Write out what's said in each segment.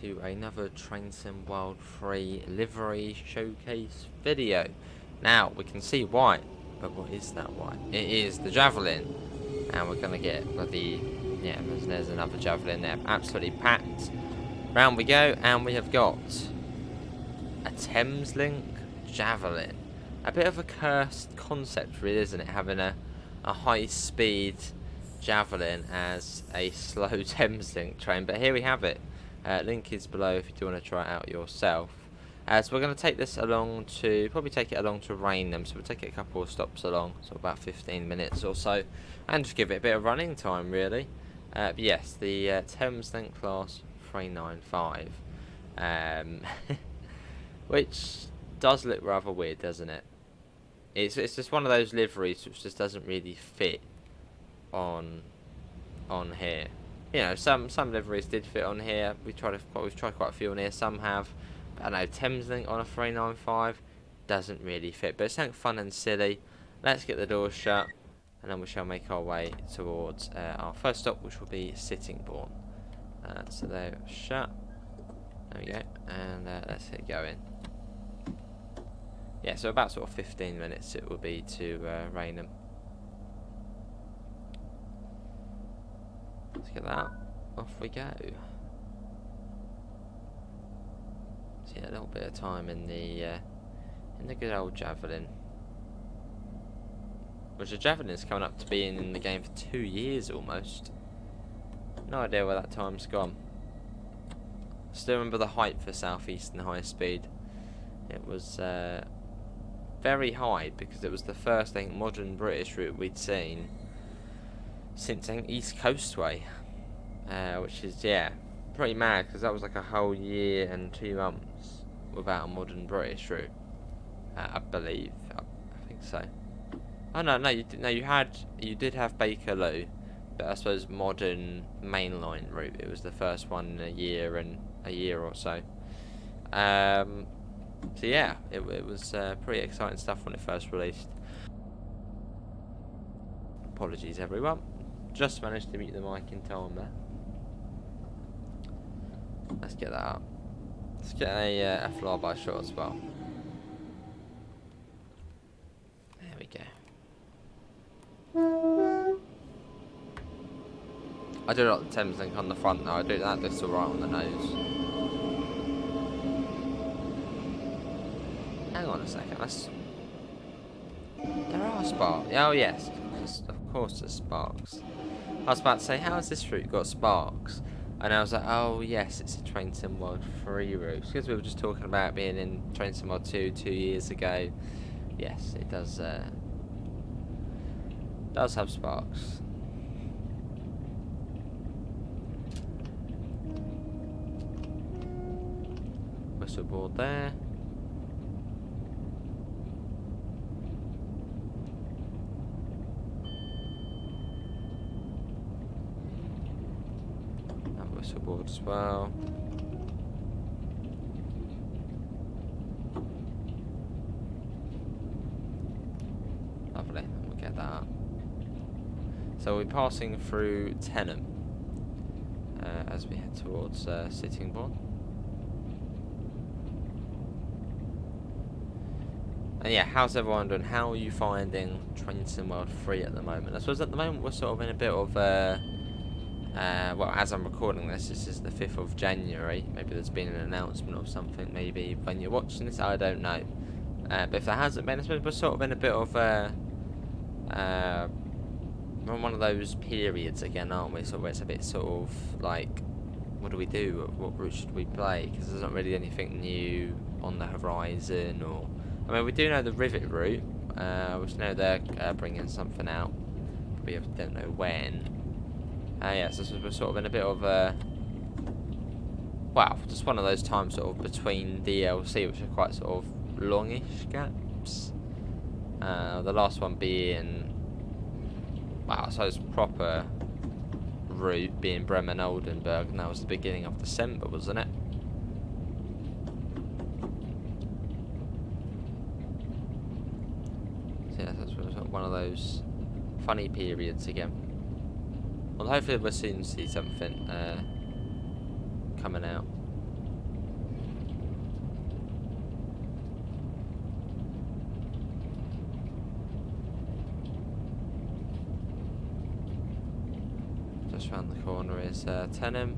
to another Train Sim World 3 livery showcase video. Now, we can see white, but what is that white? It is the Javelin, and we're going to get the, yeah, there's another Javelin there, absolutely packed. Round we go, and we have got a Thameslink Javelin. A bit of a cursed concept, really, isn't it? Having a high-speed Javelin as a slow Thameslink train, but here we have it. Link is below if you do want to try it out yourself. So we're going to take this along to, probably take it along to Rainham, so we'll take it a couple of stops along, so about 15 minutes or so, and just give it a bit of running time, really. But yes, the Thameslink class 395, which does look rather weird, doesn't it? It's just one of those liveries which just doesn't really fit on here. You know, some liveries did fit on here. We've tried quite a few on here. Some have, but I know Thameslink on a 395 doesn't really fit. But it's something fun and silly. Let's get the doors shut, and then we shall make our way towards our first stop, which will be Sittingbourne. So they're shut. There we go, and let's get going. Yeah, so about sort of 15 minutes it will be to Rainham. Let's get that. Off we go. So yeah, a little bit of time in the good old Javelin. Which the Javelin is coming up to being in the game for 2 years almost. No idea where that time's gone. Still remember the hype for Southeastern high speed. It was very high because it was the first, I think, modern British route we'd seen since, I think, East Coast Way, which is, yeah, pretty mad because that was like a whole year and 2 months without a modern British route. I believe, I think so. Oh no, you did have Bakerloo, but I suppose modern mainline route. It was the first one in a year or so. So yeah, it was pretty exciting stuff when it first released. Apologies everyone, just managed to mute the mic in time there. Let's get that up. Let's get a flyby shot as well. There we go. I do like the Thameslink on the front though. I do that looks alright on the nose. Hang on a second. There are sparks. Oh yes, of course there's sparks. I was about to say, how has this route got sparks? And I was like, oh yes, it's a Train Sim World 3 route. Because we were just talking about being in Train Sim World 2 years ago. Yes, it does have sparks. Whistle board there. That whistle board as well. Lovely, we'll get that up. So we're passing through Tenham as we head towards Sittingbourne. And yeah, how's everyone doing? How are you finding Train Sim World 3 at the moment? I suppose at the moment we're sort of in a bit of well, as I'm recording this is the 5th of January. Maybe there's been an announcement or something, maybe when you're watching this, I don't know. But if there hasn't been, I suppose we're sort of in a bit of we're on one of those periods again, aren't we? So where it's a bit sort of like, what do we do? What route should we play? Because there's not really anything new on the horizon. Or, I mean, we do know the Rivet route. We know they're bringing something out. We don't know when. Yeah, so we're sort of in a bit of a, well, just one of those times sort of between DLC, which are quite sort of longish gaps. The last one being, well, I suppose proper route being Bremen Oldenburg, and that was the beginning of December, wasn't it? So yeah, that's sort of one of those funny periods again. Well, hopefully we'll soon see something coming out. just around the corner is Tenham.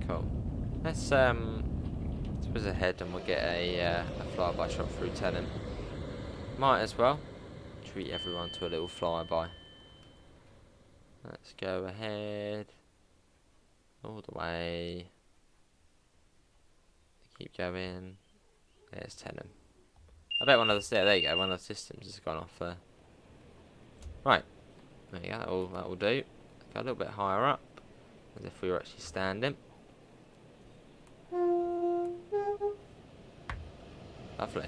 Cool. Let's whiz ahead and we'll get a flyby shot through Tenham. Might as well treat everyone to a little flyby. Let's go ahead all the way. Keep going. There's Tenham. I bet one of the there you go. One of the systems has gone off there. Right. There you go. That'll do. Go a little bit higher up, as if we were actually standing. Lovely.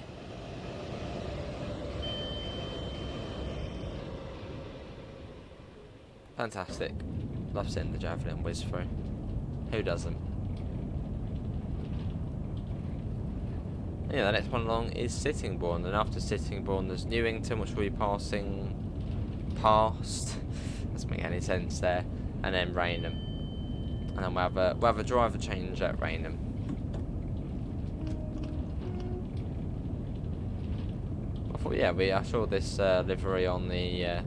Fantastic. Love seeing the Javelin whiz through. Who doesn't? Yeah, the next one along is Sittingbourne, and after Sittingbourne there's Newington, which we'll be passing past. Doesn't make any sense there. And then Rainham. And then we'll have a driver change at Rainham. I thought, yeah, I saw this livery on the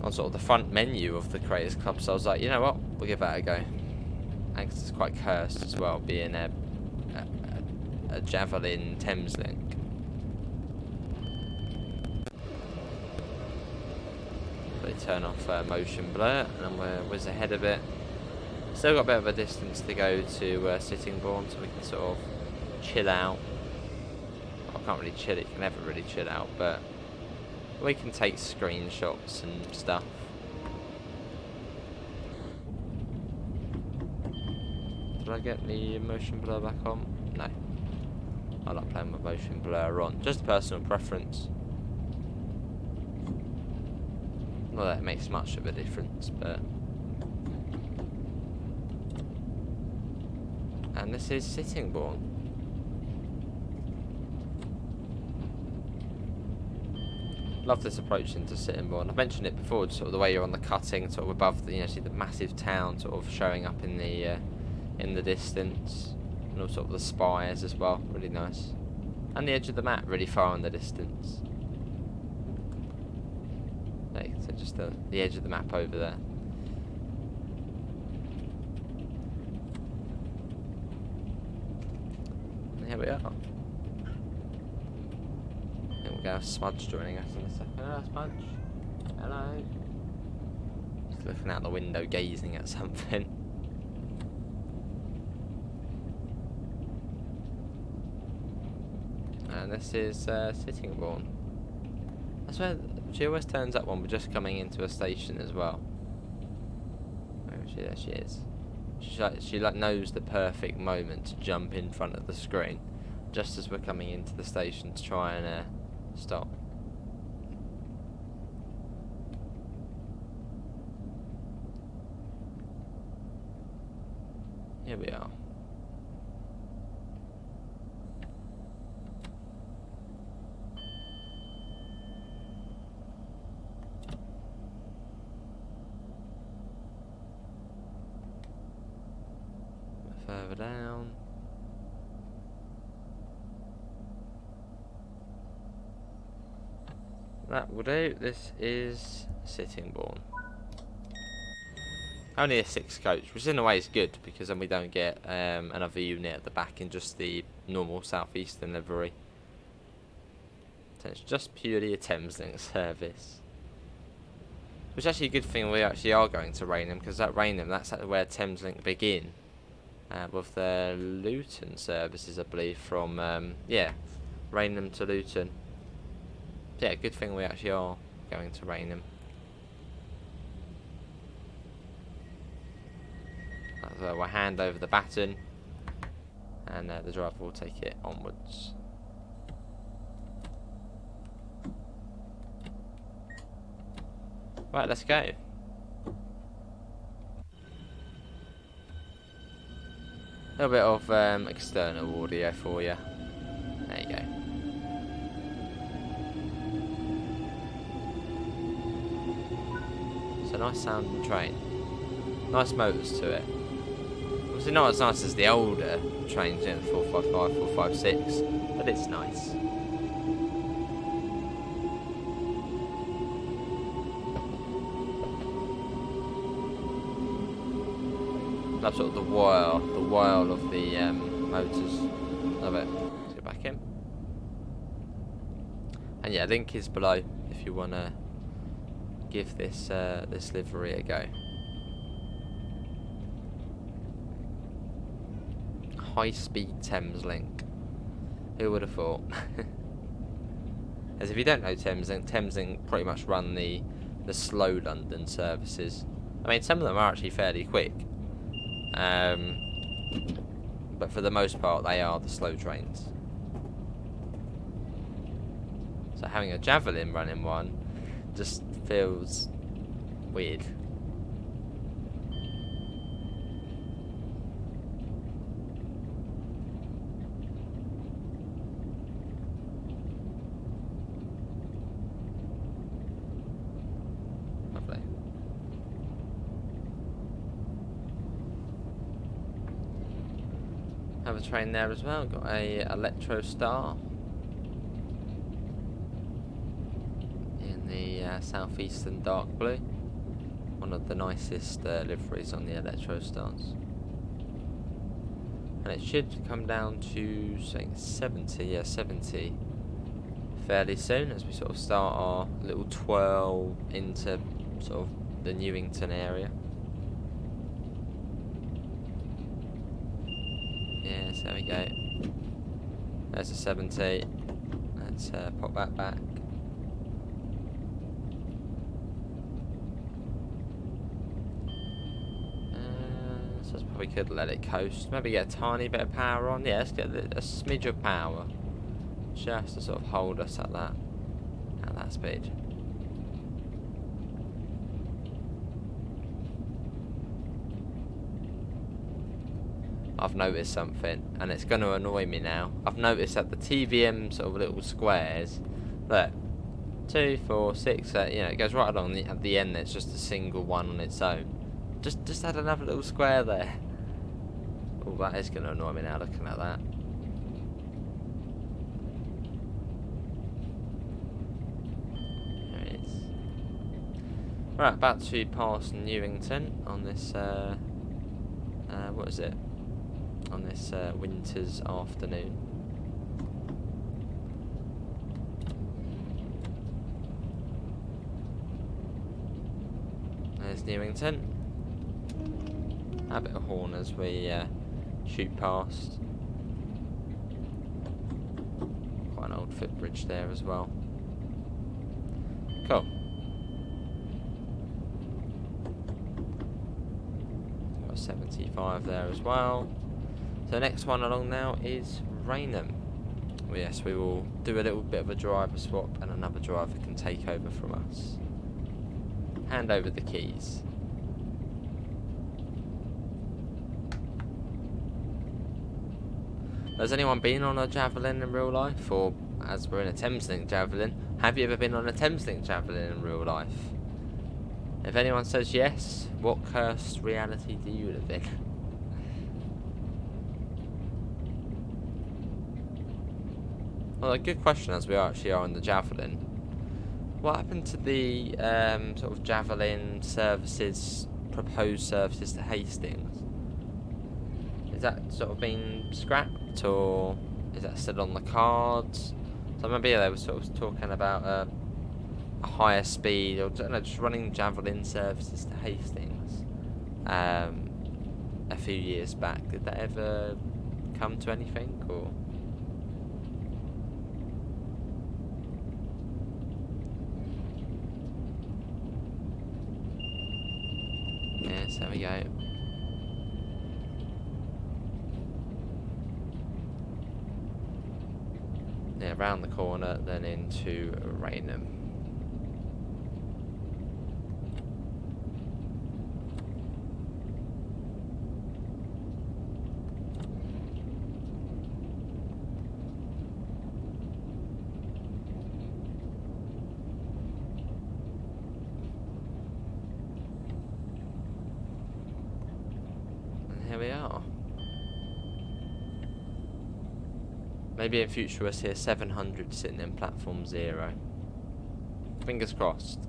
on sort of the front menu of the Creators Club, so I was like, you know what, we'll give that a go. And it's quite cursed as well, being a Javelin Thameslink. They turn off motion blur, and we're whiz ahead of it. Still got a bit of a distance to go to Sittingbourne, so we can sort of chill out. Well, I can't really chill, you can never really chill out, but we can take screenshots and stuff. Did I get the motion blur back on? No. I like playing with motion blur on. Just a personal preference. Not that it makes much of a difference, but... And this is Sittingbourne. Love this approach into Sittingbourne. I've mentioned it before, just sort of the way you're on the cutting, sort of above the, see the massive town sort of showing up in the distance, and also sort of the spires as well, really nice. And the edge of the map, really far in the distance. Like, so just the edge of the map over there. And here we are. We'll go Smudge joining us in a second. Hello, Smudge. Hello. Just looking out the window, gazing at something. And this is Sittingbourne. That's where she always turns up when we're just coming into a station as well. There she is. She knows the perfect moment to jump in front of the screen, just as we're coming into the station to try and stop. Here we are. Further down. That will do. This is Sittingbourne. Only a 6 coach, which in a way is good because then we don't get another unit at the back in just the normal Southeastern livery. So it's just purely a Thameslink service. Which is actually a good thing we actually are going to Rainham, because at Rainham that's where Thameslink begin. With the Luton services, I believe, from Rainham to Luton. Yeah, good thing we actually are going to Rainham. We'll hand over the baton, and the driver will take it onwards. Right, let's go. A little bit of external audio for you. There you go. It's a nice sounding train. Nice motors to it. Obviously not as nice as the older trains, the 455, 456, but it's nice. Love sort of the whirl of the motors. Love it. Let's get back in. And yeah, link is below if you want to give this this livery a go. High-speed Thameslink. Who would have thought? As if you don't know Thameslink pretty much run the slow London services. I mean, some of them are actually fairly quick, but for the most part, they are the slow trains. So having a Javelin running one just feels weird. Lovely. Have a train there as well. Got a Electro Star in the Southeastern dark blue. One of the nicest liveries on the Electro Stars. And it should come down to saying 70, yeah, 70 fairly soon as we sort of start our little twirl into sort of the Newington area. Yes, there we go. There's a 70. Let's pop that back. So we could let it coast. Maybe get a tiny bit of power on. Yeah, let's get a smidge of power, just to sort of hold us at that speed. I've noticed something, and it's going to annoy me now. I've noticed that the TVM sort of little squares, look, 2, 4, 6, you know, it goes right along at the end. It's just a single one on its own. Just add another little square there. Oh, that is going to annoy me now looking at that. There it is. Right, about to pass Newington on this, what is it? On this winter's afternoon. There's Newington. A bit of horn as we shoot past. Quite an old footbridge there as well. Cool. Got 75 there as well. So the next one along now is Rainham. Well, yes, we will do a little bit of a driver swap, and another driver can take over from us. Hand over the keys. Has anyone been on a Javelin in real life? Or, as we're in a Thameslink Javelin, have you ever been on a Thameslink Javelin in real life? If anyone says yes, what cursed reality do you live in? Well, a good question, as we actually are on the Javelin. What happened to the sort of Javelin services, proposed services to Hastings? Is that sort of been scrapped, or is that still on the cards? So maybe they were sort of talking about a higher speed, or no, just running Javelin services to Hastings a few years back. Did that ever come to anything, or? Yes, there we go. Yeah, round the corner, then into Rainham. And here we are. Maybe in future we'll see a 700 sitting in platform 0. Fingers crossed.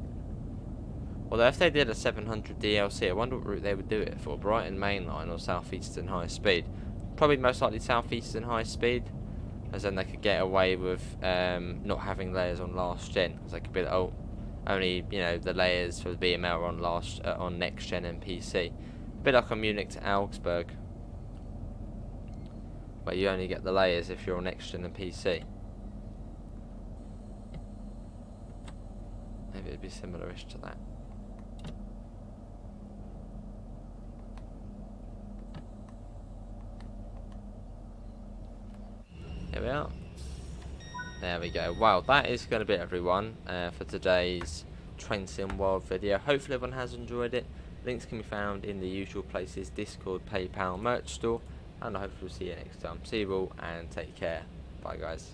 Although if they did a 700 DLC, I wonder what route they would do it for. Brighton Mainline or Southeastern High Speed? Probably most likely Southeastern High Speed, as then they could get away with not having layers on last gen. Because they could be like, oh, only, you know, the layers for the BML are on on next gen and PC. A bit like on Munich to Augsburg, where you only get the layers if you're on next gen and PC. Maybe it'd be similar-ish to that. Here we are. There we go. Wow, that is going to be it, everyone, for today's Train Sim World video. Hopefully everyone has enjoyed it. Links can be found in the usual places: Discord, PayPal, merch store, and I hope we'll see you next time. See you all and take care. Bye, guys.